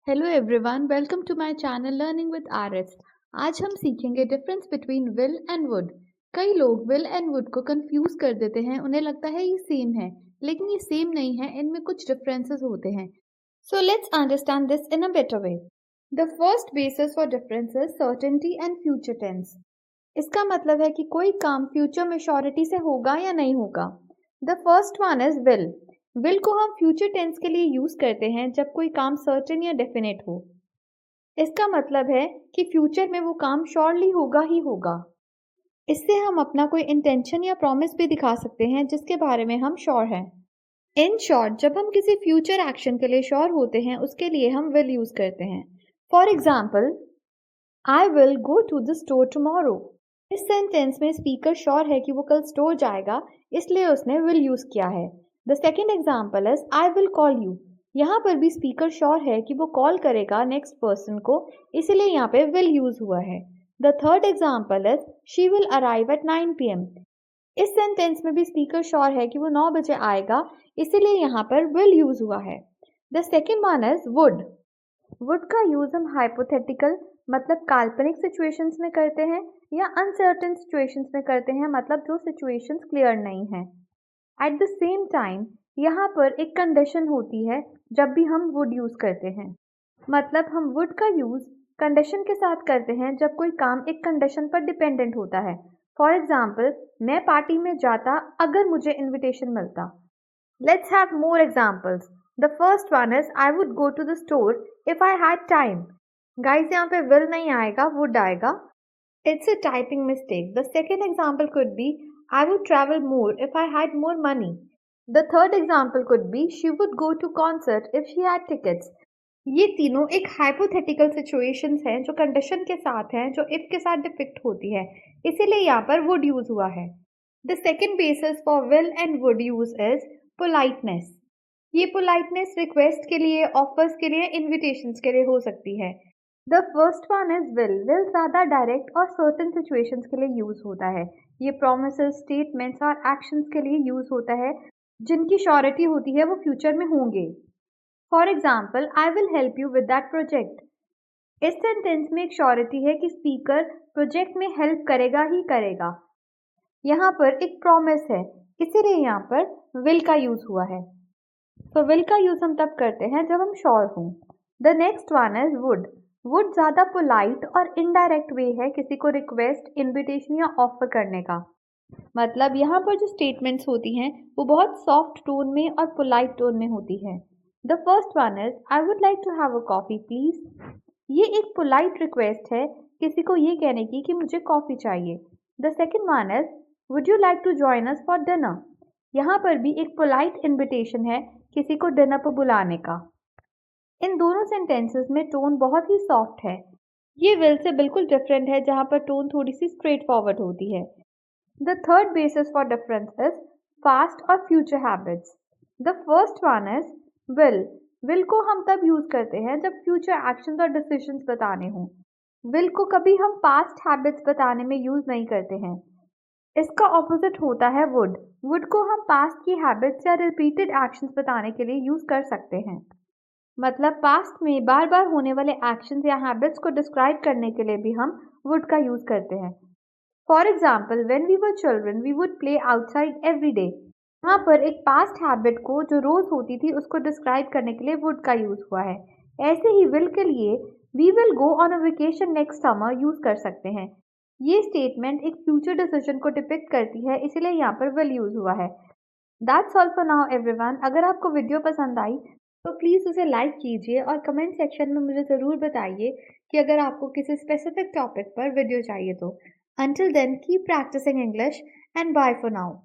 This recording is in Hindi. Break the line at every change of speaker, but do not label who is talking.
Hello everyone, welcome to my channel learning with RS. आज हम सीखेंगे difference between will and would. कई लोग विल एंड वुड को कंफ्यूज कर देते हैं। उन्हें लगता है ये सेम है, लेकिन ये सेम नहीं है। इनमें कुछ डिफरेंसेस होते हैं। So let's understand this in a better way. The first basis for difference is certainty and future tense. इसका मतलब है कि कोई काम फ्यूचर में श्योरिटी से होगा या नहीं होगा। The first one is will. Will को हम फ्यूचर टेंस के लिए यूज करते हैं जब कोई काम सर्टेन या डेफिनेट हो। इसका मतलब है कि फ्यूचर में वो काम श्योरली होगा ही होगा। इससे हम अपना कोई इंटेंशन या प्रॉमिस भी दिखा सकते हैं जिसके बारे में हम श्योर हैं। इन शॉर्ट, जब हम किसी फ्यूचर एक्शन के लिए श्योर होते हैं उसके लिए हम विल यूज करते हैं। For example, I will go to the store tomorrow. इस सेंटेंस में स्पीकर श्योर है कि वो कल स्टोर जाएगा, इसलिए उसने विल यूज किया है। The second example is I will call you. यहाँ पर भी स्पीकर श्योर है कि वो कॉल करेगा नेक्स्ट पर्सन को, इसलिए यहाँ पे विल यूज हुआ है। The third example is she will arrive at 9 PM। इस सेंटेंस में भी स्पीकर श्योर है कि वो 9 बजे आएगा, इसीलिए यहाँ पर विल यूज हुआ है। The second one is would. Would का यूज हम हाइपोथेटिकल मतलब काल्पनिक सिचुएशंस में करते हैं या अनसर्टेन सिचुएशंस में करते हैं, मतलब जो सिचुएशंस क्लियर नहीं है। एट द सेम टाइम यहाँ पर एक कंडीशन होती है जब भी हम वुड यूज करते हैं। मतलब हम वुड का यूज कंडीशन के साथ करते हैं जब कोई काम एक कंडीशन पर डिपेंडेंट होता है। फॉर एग्जाम्पल, मैं पार्टी में जाता अगर मुझे इनविटेशन मिलता। Let's have more examples. The first one is I would go to the store if I had time. Guys, यहाँ पे will नहीं आएगा, would आएगा. It's a typing mistake. The second example could be I would travel more if I had more money. The third example could be she would go to concert if she had tickets. ये तीनों एक hypothetical situations हैं जो condition के साथ हैं, जो if के साथ डिपिक्ट होती है, इसीलिए यहाँ पर would यूज हुआ है। The second basis for will and would use is politeness। ये politeness रिक्वेस्ट के लिए, ऑफर्स के लिए, इन्विटेशंस के लिए हो सकती है। The first one is will. Will ज़्यादा डायरेक्ट और सर्टेन सिचुएशंस के लिए यूज होता है। ये प्रोमिसेस, स्टेटमेंट्स और एक्शंस के लिए यूज होता है जिनकी श्योरिटी होती है वो फ्यूचर में होंगे। For example, I will help you with that project. इस सेंटेंस में एक श्योरिटी है कि स्पीकर प्रोजेक्ट में हेल्प करेगा ही करेगा। यहाँ पर एक प्रॉमिस है, इसीलिए यहाँ पर विल का यूज हुआ है। तो विल का यूज हम तब करते हैं जब हम श्योर हों। The next one is would. Would ज्यादा पोलाइट और इनडायरेक्ट वे है किसी को रिक्वेस्ट, इनविटेशन या ऑफर करने का। मतलब यहाँ पर जो स्टेटमेंट्स होती हैं वो बहुत सॉफ्ट टोन में और पोलाइट टोन में होती है। The first one is I would like to have a coffee please. ये एक पोलाइट रिक्वेस्ट है किसी को ये कहने की कि मुझे कॉफी चाहिए। The second one is would you like to join us for dinner. यहाँ पर भी एक पोलाइट इन्विटेशन है किसी को डिनर पर बुलाने का। इन दोनों सेंटेंसेस में टोन बहुत ही सॉफ्ट है। ये विल से बिल्कुल डिफरेंट है जहाँ पर टोन थोड़ी सी स्ट्रेट फॉरवर्ड होती है। The third basis for difference is past और future habits. The first one is will. Will को हम तब यूज करते हैं जब फ्यूचर एक्शंस और डिसीजंस बताने हों। विल को कभी हम पास्ट हैबिट्स बताने में यूज नहीं करते हैं। इसका ऑपोजिट होता है वुड। वुड को हम पास्ट की हैबिट्स या रिपीटेड एक्शंस बताने के लिए यूज कर सकते हैं। मतलब पास्ट में बार बार होने वाले एक्शंस या हैबिट्स को डिस्क्राइब करने के लिए भी हम वुड का यूज करते हैं। For example, when we were children we would play outside every day. यहाँ पर एक पास्ट हैबिट को जो रोज होती थी उसको डिस्क्राइब करने के लिए वुड का यूज हुआ है। ऐसे ही विल के लिए we will go on a vacation next summer use कर सकते हैं। ये स्टेटमेंट एक फ्यूचर डिसीजन को डिपिक्ट करती है, इसीलिए यहाँ पर विल यूज हुआ है। That's all for now everyone. अगर आपको वीडियो पसंद आई तो प्लीज़ उसे लाइक कीजिए और कमेंट सेक्शन में मुझे ज़रूर बताइए कि अगर आपको किसी स्पेसिफिक टॉपिक पर वीडियो चाहिए तो। Until then, keep practicing English and bye for now.